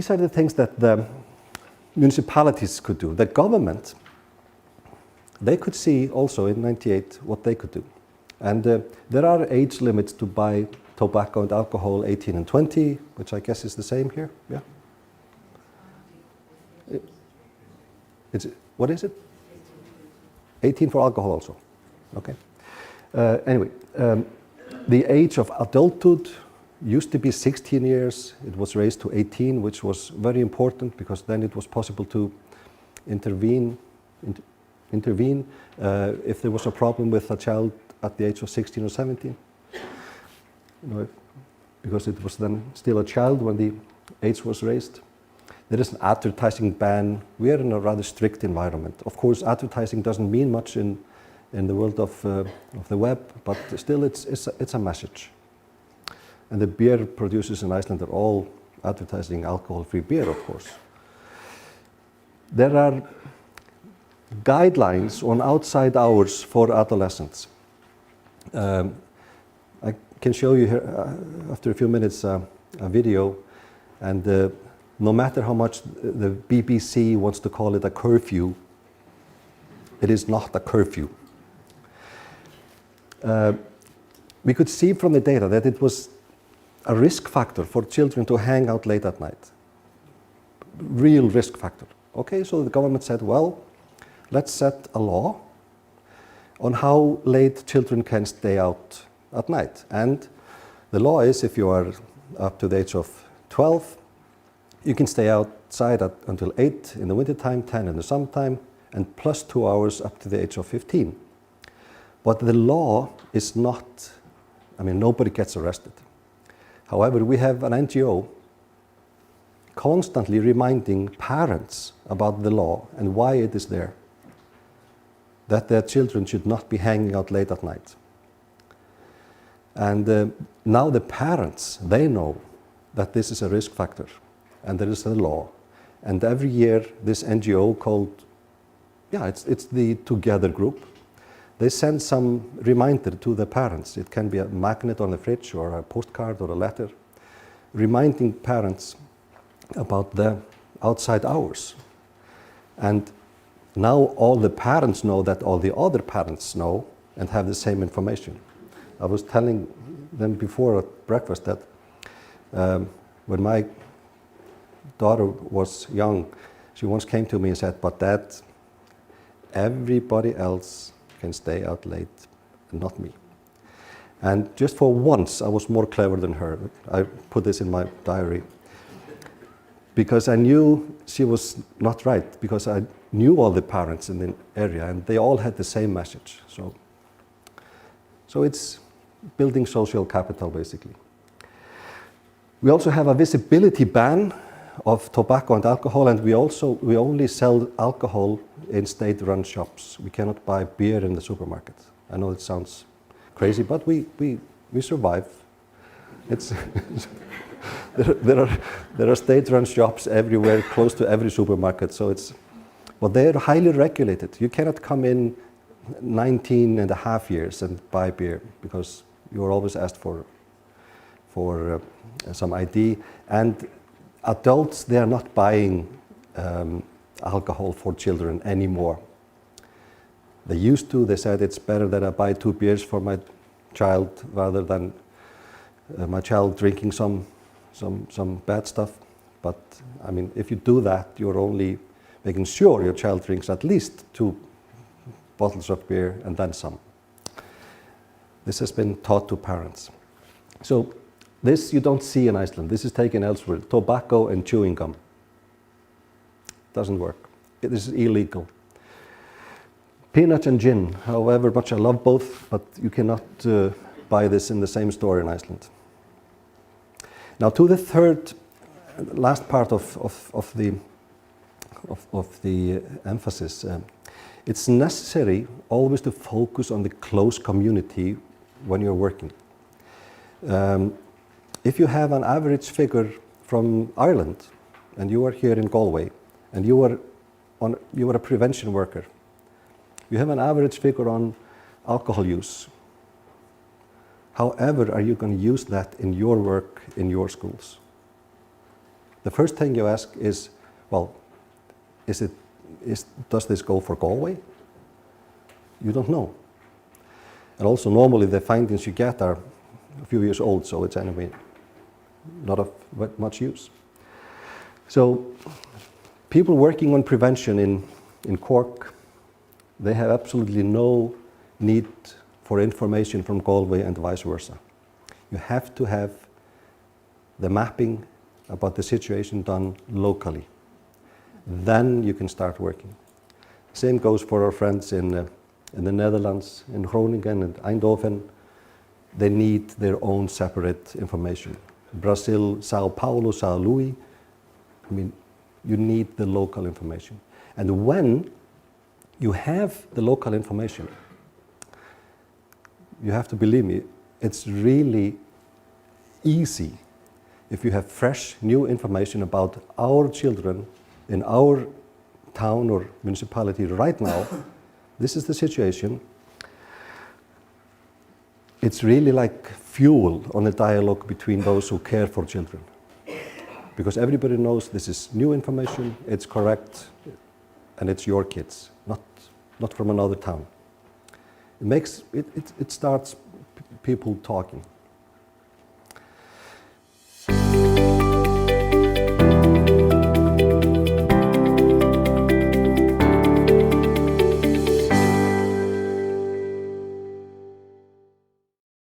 these are the things that the municipalities could do. The government, they could see also in '98 what they could do. And there are age limits to buy tobacco and alcohol, 18 and 20, which I guess is the same here. Yeah. What is it? 18 for alcohol also. Okay. Anyway, the age of adulthood used to be 16 years. It was raised to 18, which was very important because then it was possible to intervene if there was a problem with a child at the age of 16 or 17. You know, because it was then still a child when the age was raised. There is an advertising ban. We are in a rather strict environment. Of course, advertising doesn't mean much in the world of the web, but still it's a message. And the beer producers in Iceland are all advertising alcohol-free beer, of course. There are guidelines on outside hours for adolescents. I can show you here, after a few minutes, a video, and no matter how much the BBC wants to call it a curfew, it is not a curfew. We could see from the data that it was a risk factor for children to hang out late at night. Real risk factor. Okay, so the government said, well, let's set a law on how late children can stay out at night. And the law is if you are up to the age of 12, you can stay outside until 8 in the wintertime, 10 in the summertime, and plus 2 hours up to the age of 15. But the law is not, I mean, nobody gets arrested. However, we have an NGO constantly reminding parents about the law and why it is there, that their children should not be hanging out late at night. And now the parents, they know that this is a risk factor and there is a law. And every year this NGO called, it's the Together group, they send some reminder to the parents. It can be a magnet on the fridge or a postcard or a letter, reminding parents about the outside hours. And now all the parents know that all the other parents know and have the same information. I was telling them before at breakfast that when my daughter was young, she once came to me and said, but Dad, everybody else can stay out late, and not me. And just for once, I was more clever than her. I put this in my diary. Because I knew she was not right, because I knew all the parents in the area, and they all had the same message. So it's building social capital, basically. We also have a visibility ban of tobacco and alcohol, and we only sell alcohol in state-run shops. We cannot buy beer in the supermarket. I know it sounds crazy, but we survive. It's there are state-run shops everywhere, close to every supermarket. So but they are highly regulated. You cannot come in 19 and a half years and buy beer because you are always asked for some ID. And adults, they are not buying alcohol for children anymore. They used to. They said it's better that I buy 2 beers for my child rather than my child drinking some bad stuff. But I mean, if you do that, you're only making sure your child drinks at least 2 bottles of beer and then some. This has been taught to parents. So this you don't see in Iceland. This is taken elsewhere. Tobacco and chewing gum. Doesn't work. This is illegal. Peanuts and gin. However much I love both, but you cannot buy this in the same store in Iceland. Now to the last part of the emphasis. It's necessary always to focus on the close community when you're working. If you have an average figure from Ireland and you are here in Galway and you are a prevention worker, you have an average figure on alcohol use. However, are you going to use that in your work in your schools? the first thing you ask is, well, does this go for Galway? You don't know. And also normally the findings you get are a few years old, so it's anyway not of much use. So people working on prevention in Cork, they have absolutely no need for information from Galway and vice versa. You have to have the mapping about the situation done locally. Then you can start working. Same goes for our friends in the Netherlands, in Groningen and Eindhoven. They need their own separate information. Brazil, Sao Paulo, Sao Luis, I mean, you need the local information. And when you have the local information, you have to believe me, it's really easy if you have fresh, new information about our children in our town or municipality right now. This is the situation. It's really like fuel on the dialogue between those who care for children. Because everybody knows this is new information, it's correct, and it's your kids, not from another town. It starts people talking.